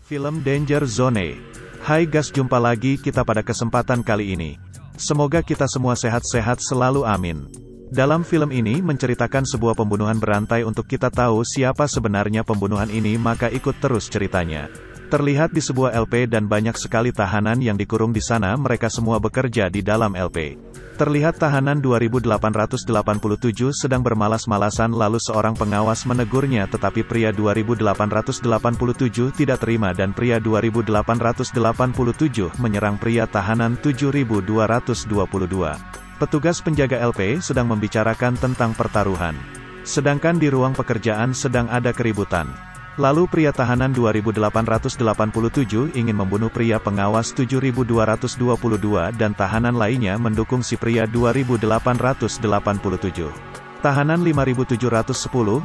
Film Danger Zone. Hai guys, jumpa lagi kita pada kesempatan kali ini. Semoga kita semua sehat-sehat selalu, amin. Dalam film ini menceritakan sebuah pembunuhan berantai. Untuk kita tahu siapa sebenarnya pembunuhan ini, maka ikut terus ceritanya. Terlihat di sebuah LP dan banyak sekali tahanan yang dikurung di sana. Mereka semua bekerja di dalam LP. Terlihat tahanan 2887 sedang bermalas-malasan, lalu seorang pengawas menegurnya, tetapi pria 2887 tidak terima dan pria 2887 menyerang pria tahanan 7222. Petugas penjaga LP sedang membicarakan tentang pertaruhan. Sedangkan di ruang pekerjaan sedang ada keributan. Lalu pria tahanan 2887 ingin membunuh pria pengawas 7222 dan tahanan lainnya mendukung si pria 2887. Tahanan 5710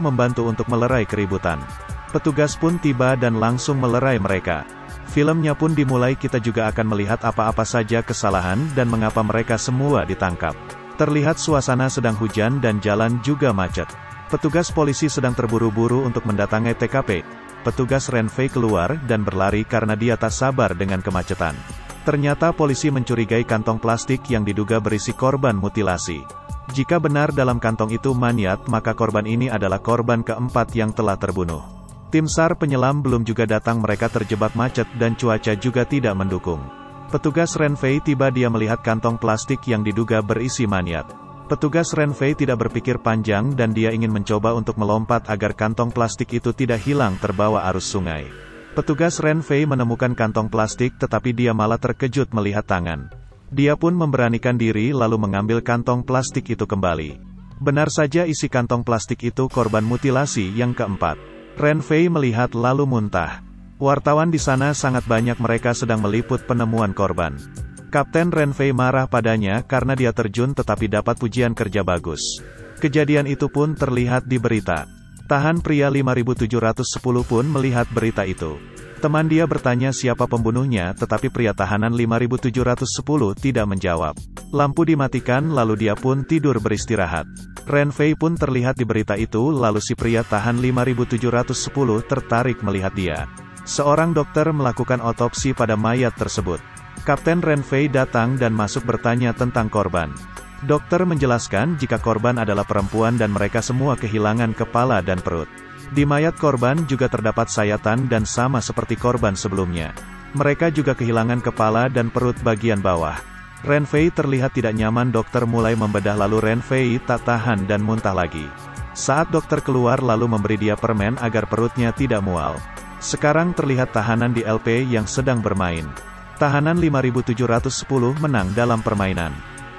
membantu untuk melerai keributan. Petugas pun tiba dan langsung melerai mereka. Filmnya pun dimulai, kita juga akan melihat apa-apa saja kesalahan dan mengapa mereka semua ditangkap. Terlihat suasana sedang hujan dan jalan juga macet. Petugas polisi sedang terburu-buru untuk mendatangi TKP. Petugas Renfei keluar dan berlari karena dia tak sabar dengan kemacetan. Ternyata polisi mencurigai kantong plastik yang diduga berisi korban mutilasi. Jika benar dalam kantong itu mayat, maka korban ini adalah korban keempat yang telah terbunuh. Tim SAR penyelam belum juga datang, mereka terjebak macet dan cuaca juga tidak mendukung. Petugas Renfei tiba, dia melihat kantong plastik yang diduga berisi mayat. Petugas Renfei tidak berpikir panjang dan dia ingin mencoba untuk melompat agar kantong plastik itu tidak hilang terbawa arus sungai. Petugas Renfei menemukan kantong plastik, tetapi dia malah terkejut melihat tangan. Dia pun memberanikan diri lalu mengambil kantong plastik itu kembali. Benar saja, isi kantong plastik itu korban mutilasi yang keempat. Renfei melihat lalu muntah. Wartawan di sana sangat banyak, mereka sedang meliput penemuan korban. Kapten Renfei marah padanya karena dia terjun tetapi dapat pujian kerja bagus. Kejadian itu pun terlihat di berita. Tahan pria 5710 pun melihat berita itu. Teman dia bertanya siapa pembunuhnya, tetapi pria tahanan 5710 tidak menjawab. Lampu dimatikan lalu dia pun tidur beristirahat. Renfei pun terlihat di berita itu, lalu si pria tahan 5710 tertarik melihat dia. Seorang dokter melakukan otopsi pada mayat tersebut. Kapten Renfei datang dan masuk bertanya tentang korban. Dokter menjelaskan jika korban adalah perempuan dan mereka semua kehilangan kepala dan perut. Di mayat korban juga terdapat sayatan dan sama seperti korban sebelumnya. Mereka juga kehilangan kepala dan perut bagian bawah. Renfei terlihat tidak nyaman, dokter mulai membedah lalu Renfei tak tahan dan muntah lagi. Saat dokter keluar lalu memberi dia permen agar perutnya tidak mual. Sekarang terlihat tahanan di LP yang sedang bermain. Tahanan 5710 menang dalam permainan.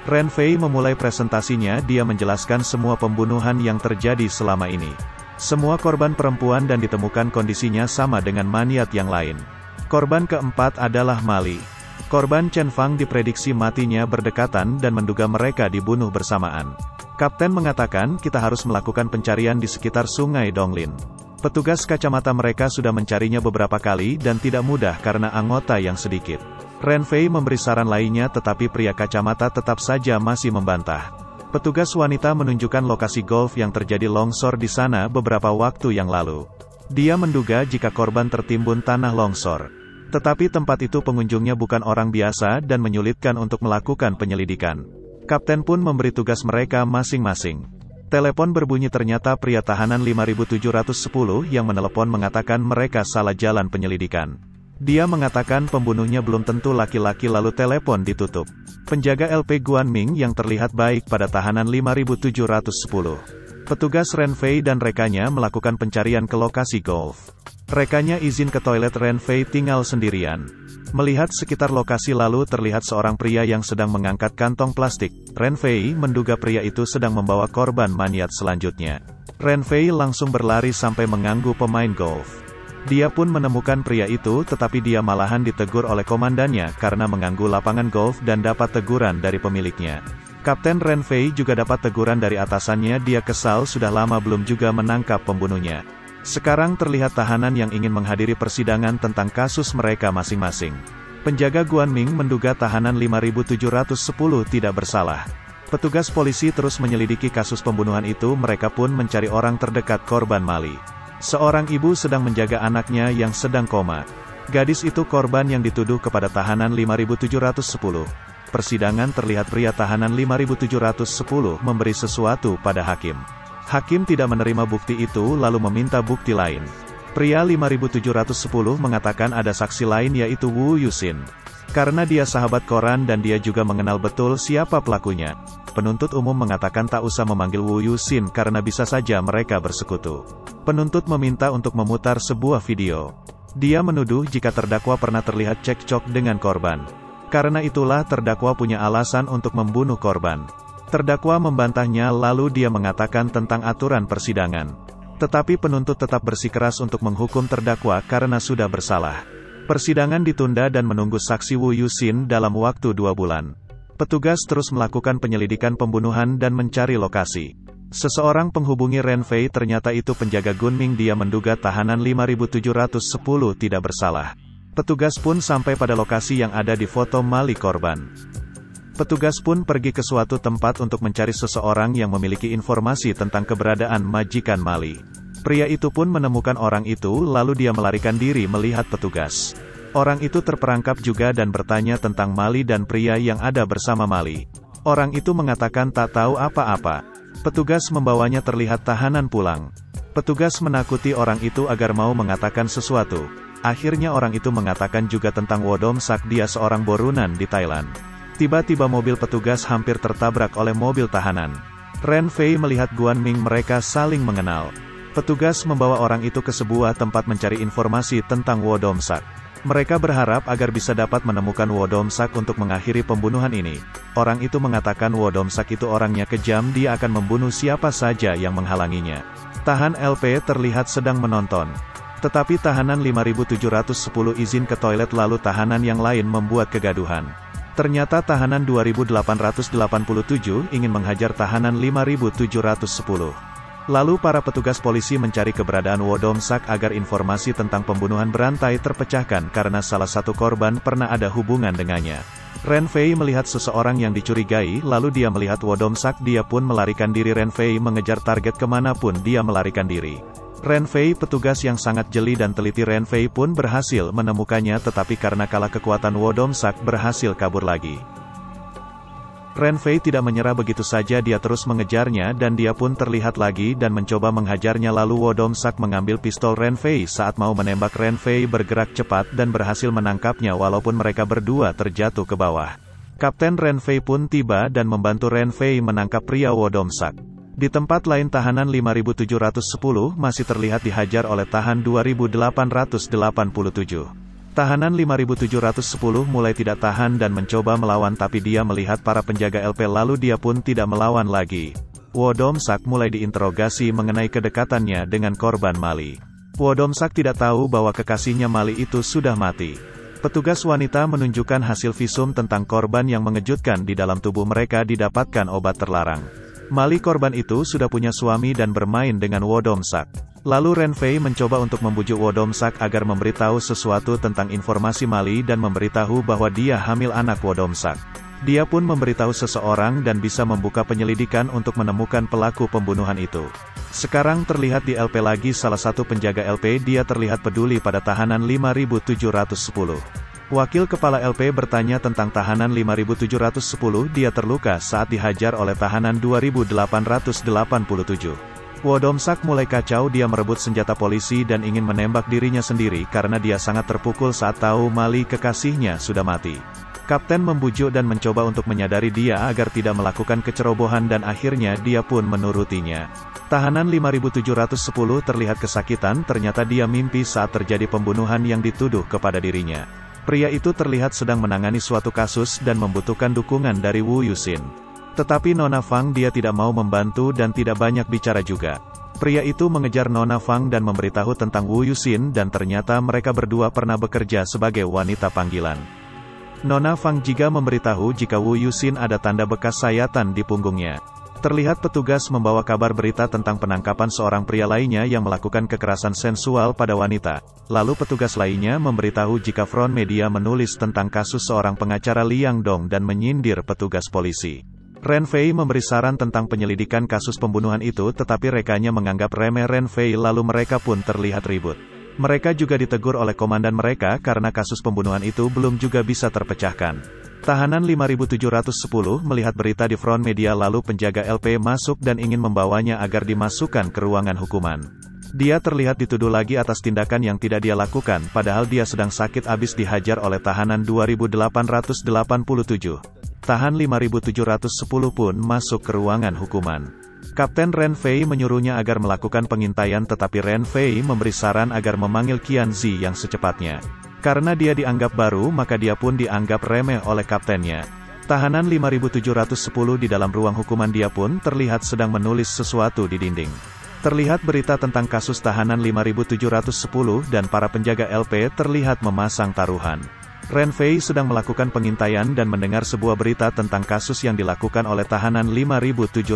Renfei memulai presentasinya, dia menjelaskan semua pembunuhan yang terjadi selama ini. Semua korban perempuan dan ditemukan kondisinya sama dengan mayat yang lain. Korban keempat adalah Mali. Korban Chen Fang diprediksi matinya berdekatan dan menduga mereka dibunuh bersamaan. Kapten mengatakan kita harus melakukan pencarian di sekitar sungai Donglin. Petugas kacamata mereka sudah mencarinya beberapa kali dan tidak mudah karena anggota yang sedikit. Renfei memberi saran lainnya, tetapi pria kacamata tetap saja masih membantah. Petugas wanita menunjukkan lokasi golf yang terjadi longsor di sana beberapa waktu yang lalu. Dia menduga jika korban tertimbun tanah longsor. Tetapi tempat itu pengunjungnya bukan orang biasa dan menyulitkan untuk melakukan penyelidikan. Kapten pun memberi tugas mereka masing-masing. Telepon berbunyi, ternyata pria tahanan 5710 yang menelepon mengatakan mereka salah jalan penyelidikan. Dia mengatakan pembunuhnya belum tentu laki-laki, lalu telepon ditutup. Penjaga LP Guanming yang terlihat baik pada tahanan 5710. Petugas Renfei dan rekannya melakukan pencarian ke lokasi golf. Rekannya izin ke toilet, Renfei tinggal sendirian. Melihat sekitar lokasi lalu terlihat seorang pria yang sedang mengangkat kantong plastik. Renfei menduga pria itu sedang membawa korban mayat selanjutnya. Renfei langsung berlari sampai mengganggu pemain golf. Dia pun menemukan pria itu, tetapi dia malahan ditegur oleh komandannya karena mengganggu lapangan golf dan dapat teguran dari pemiliknya. Kapten Renfei juga dapat teguran dari atasannya, dia kesal sudah lama belum juga menangkap pembunuhnya. Sekarang terlihat tahanan yang ingin menghadiri persidangan tentang kasus mereka masing-masing. Penjaga Guanming menduga tahanan 5710 tidak bersalah. Petugas polisi terus menyelidiki kasus pembunuhan itu, mereka pun mencari orang terdekat korban Mali. Seorang ibu sedang menjaga anaknya yang sedang koma. Gadis itu korban yang dituduh kepada tahanan 5710. Persidangan terlihat pria tahanan 5710 memberi sesuatu pada hakim. Hakim tidak menerima bukti itu lalu meminta bukti lain. Pria 5710 mengatakan ada saksi lain yaitu Wu Yusin. Karena dia sahabat koran dan dia juga mengenal betul siapa pelakunya. Penuntut umum mengatakan tak usah memanggil Wu Yusin karena bisa saja mereka bersekutu. Penuntut meminta untuk memutar sebuah video. Dia menuduh jika terdakwa pernah terlihat cekcok dengan korban. Karena itulah terdakwa punya alasan untuk membunuh korban. Terdakwa membantahnya lalu dia mengatakan tentang aturan persidangan. Tetapi penuntut tetap bersikeras untuk menghukum terdakwa karena sudah bersalah. Persidangan ditunda dan menunggu saksi Wu Yusin dalam waktu 2 bulan. Petugas terus melakukan penyelidikan pembunuhan dan mencari lokasi. Seseorang penghubungi Ren Fei, ternyata itu penjaga Gunming. Dia menduga tahanan 5710 tidak bersalah. Petugas pun sampai pada lokasi yang ada di foto Mali korban. Petugas pun pergi ke suatu tempat untuk mencari seseorang yang memiliki informasi tentang keberadaan majikan Mali. Pria itu pun menemukan orang itu lalu dia melarikan diri melihat petugas. Orang itu terperangkap juga dan bertanya tentang Mali dan pria yang ada bersama Mali. Orang itu mengatakan tak tahu apa-apa. Petugas membawanya terlihat tahanan pulang. Petugas menakuti orang itu agar mau mengatakan sesuatu. Akhirnya orang itu mengatakan juga tentang Wodom Sak, dia seorang borunan di Thailand. Tiba-tiba mobil petugas hampir tertabrak oleh mobil tahanan. Ren Fei melihat Guanming mereka saling mengenal. Petugas membawa orang itu ke sebuah tempat mencari informasi tentang Wodom Sak. Mereka berharap agar bisa dapat menemukan Wodom Sak untuk mengakhiri pembunuhan ini. Orang itu mengatakan Wodom Sak itu orangnya kejam, dia akan membunuh siapa saja yang menghalanginya. Tahan LP terlihat sedang menonton. Tetapi tahanan 5710 izin ke toilet lalu tahanan yang lain membuat kegaduhan. Ternyata tahanan 2887 ingin menghajar tahanan 5710. Lalu para petugas polisi mencari keberadaan Wodom Sak agar informasi tentang pembunuhan berantai terpecahkan karena salah satu korban pernah ada hubungan dengannya. Ren Fei melihat seseorang yang dicurigai lalu dia melihat Wodom Sak, dia pun melarikan diri. Ren Fei mengejar target kemanapun dia melarikan diri. Ren Fei petugas yang sangat jeli dan teliti. Ren Fei pun berhasil menemukannya tetapi karena kalah kekuatan Wodom Sak berhasil kabur lagi. Ren Fei tidak menyerah begitu saja, dia terus mengejarnya dan dia pun terlihat lagi dan mencoba menghajarnya lalu Wodom Sak mengambil pistol Ren Fei saat mau menembak. Ren Fei bergerak cepat dan berhasil menangkapnya walaupun mereka berdua terjatuh ke bawah. Kapten Ren Fei pun tiba dan membantu Ren Fei menangkap pria Wodom Sak. Di tempat lain tahanan 5710 masih terlihat dihajar oleh tahan 2887. Tahanan 5710 mulai tidak tahan dan mencoba melawan tapi dia melihat para penjaga LP lalu dia pun tidak melawan lagi. Wodom Sak mulai diinterogasi mengenai kedekatannya dengan korban Mali. Wodom Sak tidak tahu bahwa kekasihnya Mali itu sudah mati. Petugas wanita menunjukkan hasil visum tentang korban yang mengejutkan, di dalam tubuh mereka didapatkan obat terlarang. Mali korban itu sudah punya suami dan bermain dengan Wodom Sak. Lalu Ren Fei mencoba untuk membujuk Wodom Sak agar memberitahu sesuatu tentang informasi Mali dan memberitahu bahwa dia hamil anak Wodom Sak. Dia pun memberitahu seseorang dan bisa membuka penyelidikan untuk menemukan pelaku pembunuhan itu. Sekarang terlihat di LP lagi salah satu penjaga LP, dia terlihat peduli pada tahanan 5710. Wakil kepala LP bertanya tentang tahanan 5710, dia terluka saat dihajar oleh tahanan 2887. Wodom Sak mulai kacau, dia merebut senjata polisi dan ingin menembak dirinya sendiri karena dia sangat terpukul saat tahu Mali kekasihnya sudah mati. Kapten membujuk dan mencoba untuk menyadari dia agar tidak melakukan kecerobohan dan akhirnya dia pun menurutinya. Tahanan 5710 terlihat kesakitan, ternyata dia mimpi saat terjadi pembunuhan yang dituduh kepada dirinya. Pria itu terlihat sedang menangani suatu kasus dan membutuhkan dukungan dari Wu Yusin. Tetapi Nona Fang dia tidak mau membantu dan tidak banyak bicara juga. Pria itu mengejar Nona Fang dan memberitahu tentang Wu Yusin dan ternyata mereka berdua pernah bekerja sebagai wanita panggilan. Nona Fang juga memberitahu jika Wu Yusin ada tanda bekas sayatan di punggungnya. Terlihat petugas membawa kabar berita tentang penangkapan seorang pria lainnya yang melakukan kekerasan sensual pada wanita. Lalu petugas lainnya memberitahu jika front media menulis tentang kasus seorang pengacara Liang Dong dan menyindir petugas polisi. Ren Fei memberi saran tentang penyelidikan kasus pembunuhan itu tetapi rekannya menganggap remeh Ren Fei lalu mereka pun terlihat ribut. Mereka juga ditegur oleh komandan mereka karena kasus pembunuhan itu belum juga bisa terpecahkan. Tahanan 5710 melihat berita di front media lalu penjaga LP masuk dan ingin membawanya agar dimasukkan ke ruangan hukuman. Dia terlihat dituduh lagi atas tindakan yang tidak dia lakukan, padahal dia sedang sakit abis dihajar oleh tahanan 2887. Tahan 5710 pun masuk ke ruangan hukuman. Kapten Ren Fei menyuruhnya agar melakukan pengintaian tetapi Ren Fei memberi saran agar memanggil Qian Zi yang secepatnya. Karena dia dianggap baru maka dia pun dianggap remeh oleh kaptennya. Tahanan 5710 di dalam ruang hukuman dia pun terlihat sedang menulis sesuatu di dinding. Terlihat berita tentang kasus tahanan 5710 dan para penjaga LP terlihat memasang taruhan. Ren Fei sedang melakukan pengintaian dan mendengar sebuah berita tentang kasus yang dilakukan oleh tahanan 5710.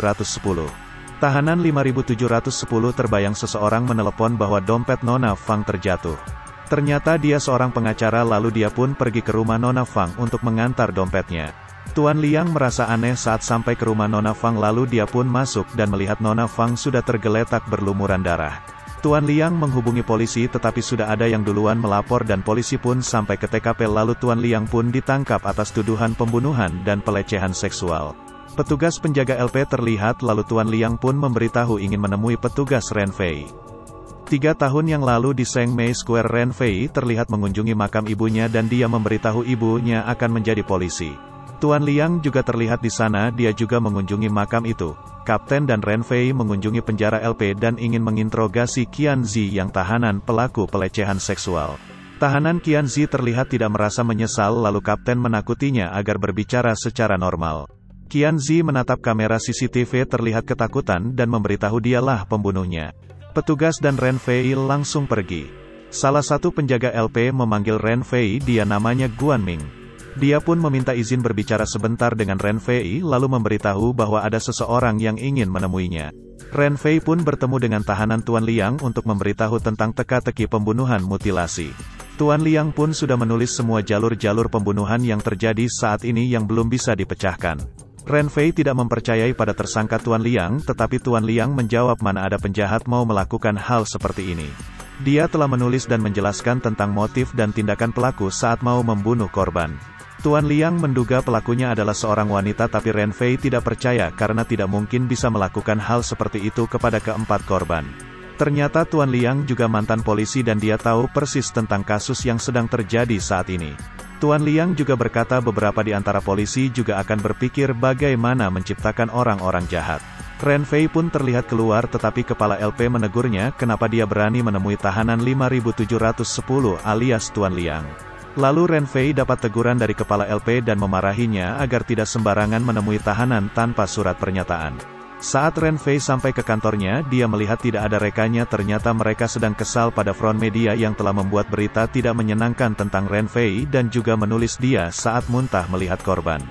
Tahanan 5710 terbayang seseorang menelepon bahwa dompet Nona Fang terjatuh. Ternyata dia seorang pengacara lalu dia pun pergi ke rumah Nona Fang untuk mengantar dompetnya. Tuan Liang merasa aneh saat sampai ke rumah Nona Fang lalu dia pun masuk dan melihat Nona Fang sudah tergeletak berlumuran darah. Tuan Liang menghubungi polisi tetapi sudah ada yang duluan melapor dan polisi pun sampai ke TKP lalu Tuan Liang pun ditangkap atas tuduhan pembunuhan dan pelecehan seksual. Petugas penjaga LP terlihat lalu Tuan Liang pun memberitahu ingin menemui petugas Ren Fei. 3 tahun yang lalu di Seng Mei Square Ren Fei terlihat mengunjungi makam ibunya dan dia memberitahu ibunya akan menjadi polisi. Tuan Liang juga terlihat di sana, dia juga mengunjungi makam itu. Kapten dan Ren Fei mengunjungi penjara LP dan ingin menginterogasi Qian Zi yang tahanan pelaku pelecehan seksual. Tahanan Qian Zi terlihat tidak merasa menyesal lalu kapten menakutinya agar berbicara secara normal. Qian Zi menatap kamera CCTV terlihat ketakutan dan memberitahu dialah pembunuhnya. Petugas dan Ren Fei langsung pergi. Salah satu penjaga LP memanggil Ren Fei, dia namanya Guan Ming. Dia pun meminta izin berbicara sebentar dengan Ren Fei lalu memberitahu bahwa ada seseorang yang ingin menemuinya. Ren Fei pun bertemu dengan tahanan Tuan Liang untuk memberitahu tentang teka-teki pembunuhan mutilasi. Tuan Liang pun sudah menulis semua jalur-jalur pembunuhan yang terjadi saat ini yang belum bisa dipecahkan. Ren Fei tidak mempercayai pada tersangka Tuan Liang, tetapi Tuan Liang menjawab mana ada penjahat mau melakukan hal seperti ini. Dia telah menulis dan menjelaskan tentang motif dan tindakan pelaku saat mau membunuh korban. Tuan Liang menduga pelakunya adalah seorang wanita tapi Ren Fei tidak percaya karena tidak mungkin bisa melakukan hal seperti itu kepada keempat korban. Ternyata Tuan Liang juga mantan polisi dan dia tahu persis tentang kasus yang sedang terjadi saat ini. Tuan Liang juga berkata beberapa di antara polisi juga akan berpikir bagaimana menciptakan orang-orang jahat. Ren Fei pun terlihat keluar tetapi kepala LP menegurnya kenapa dia berani menemui tahanan 5710 alias Tuan Liang. Lalu Ren Fei dapat teguran dari kepala LP dan memarahinya agar tidak sembarangan menemui tahanan tanpa surat pernyataan. Saat Ren Fei sampai ke kantornya, dia melihat tidak ada rekannya, ternyata mereka sedang kesal pada front media yang telah membuat berita tidak menyenangkan tentang Ren Fei dan juga menulis dia saat muntah melihat korban.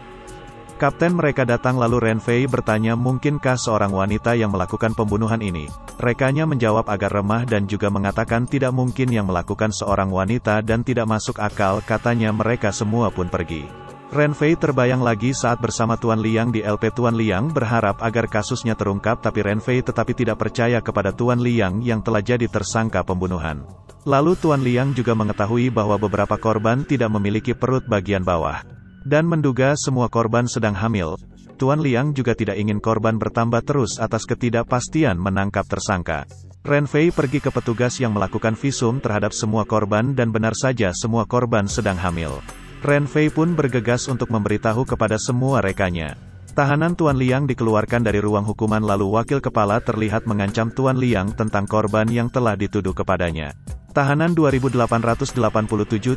Kapten mereka datang lalu Ren Fei bertanya mungkinkah seorang wanita yang melakukan pembunuhan ini. Rekannya menjawab agak remah dan juga mengatakan tidak mungkin yang melakukan seorang wanita dan tidak masuk akal, katanya mereka semua pun pergi. Ren Fei terbayang lagi saat bersama Tuan Liang di LP. Tuan Liang berharap agar kasusnya terungkap tapi Ren Fei tetapi tidak percaya kepada Tuan Liang yang telah jadi tersangka pembunuhan. Lalu Tuan Liang juga mengetahui bahwa beberapa korban tidak memiliki perut bagian bawah. Dan menduga semua korban sedang hamil. Tuan Liang juga tidak ingin korban bertambah terus atas ketidakpastian menangkap tersangka. Ren Fei pergi ke petugas yang melakukan visum terhadap semua korban dan benar saja semua korban sedang hamil. Ren Fei pun bergegas untuk memberitahu kepada semua rekannya. Tahanan Tuan Liang dikeluarkan dari ruang hukuman lalu wakil kepala terlihat mengancam Tuan Liang tentang korban yang telah dituduh kepadanya. Tahanan 2887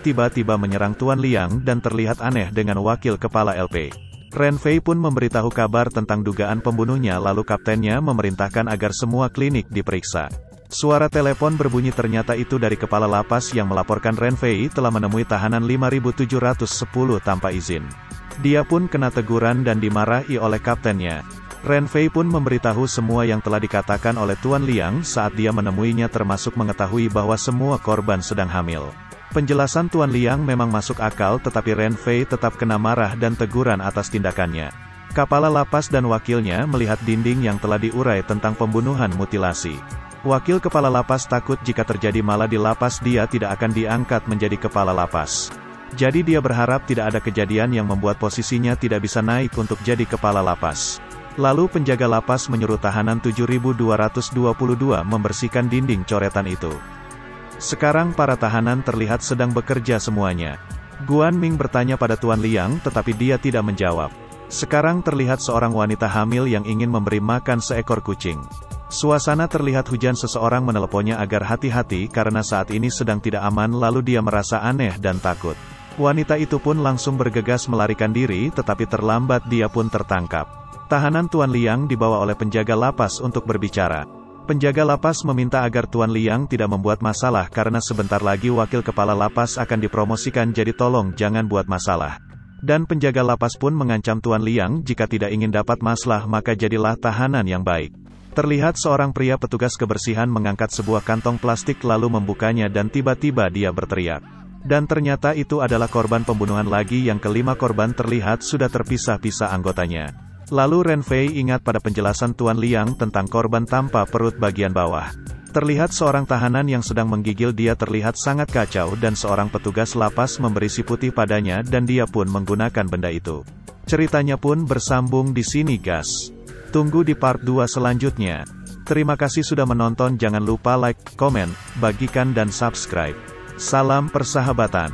tiba-tiba menyerang Tuan Liang dan terlihat aneh dengan wakil kepala LP. Ren Fei pun memberitahu kabar tentang dugaan pembunuhnya lalu kaptennya memerintahkan agar semua klinik diperiksa. Suara telepon berbunyi ternyata itu dari kepala lapas yang melaporkan Ren Fei telah menemui tahanan 5710 tanpa izin. Dia pun kena teguran dan dimarahi oleh kaptennya. Ren Fei pun memberitahu semua yang telah dikatakan oleh Tuan Liang saat dia menemuinya termasuk mengetahui bahwa semua korban sedang hamil. Penjelasan Tuan Liang memang masuk akal tetapi Ren Fei tetap kena marah dan teguran atas tindakannya. Kepala lapas dan wakilnya melihat dinding yang telah diurai tentang pembunuhan mutilasi. Wakil kepala lapas takut jika terjadi malah di lapas dia tidak akan diangkat menjadi kepala lapas. Jadi dia berharap tidak ada kejadian yang membuat posisinya tidak bisa naik untuk jadi kepala lapas. Lalu penjaga lapas menyuruh tahanan 7222 membersihkan dinding coretan itu. Sekarang para tahanan terlihat sedang bekerja semuanya. Guan Ming bertanya pada Tuan Liang tetapi dia tidak menjawab. Sekarang terlihat seorang wanita hamil yang ingin memberi makan seekor kucing. Suasana terlihat hujan seseorang meneleponnya agar hati-hati karena saat ini sedang tidak aman lalu dia merasa aneh dan takut. Wanita itu pun langsung bergegas melarikan diri tetapi terlambat dia pun tertangkap. Tahanan Tuan Liang dibawa oleh penjaga lapas untuk berbicara. Penjaga lapas meminta agar Tuan Liang tidak membuat masalah karena sebentar lagi wakil kepala lapas akan dipromosikan jadi tolong jangan buat masalah. Dan penjaga lapas pun mengancam Tuan Liang jika tidak ingin dapat masalah maka jadilah tahanan yang baik. Terlihat seorang pria petugas kebersihan mengangkat sebuah kantong plastik lalu membukanya dan tiba-tiba dia berteriak. Dan ternyata itu adalah korban pembunuhan lagi yang kelima korban terlihat sudah terpisah-pisah anggotanya. Lalu Ren Fei ingat pada penjelasan Tuan Liang tentang korban tanpa perut bagian bawah. Terlihat seorang tahanan yang sedang menggigil dia terlihat sangat kacau dan seorang petugas lapas memberi si putih padanya dan dia pun menggunakan benda itu. Ceritanya pun bersambung di sini guys. Tunggu di part 2 selanjutnya. Terima kasih sudah menonton, jangan lupa like, komen, bagikan dan subscribe. Salam persahabatan.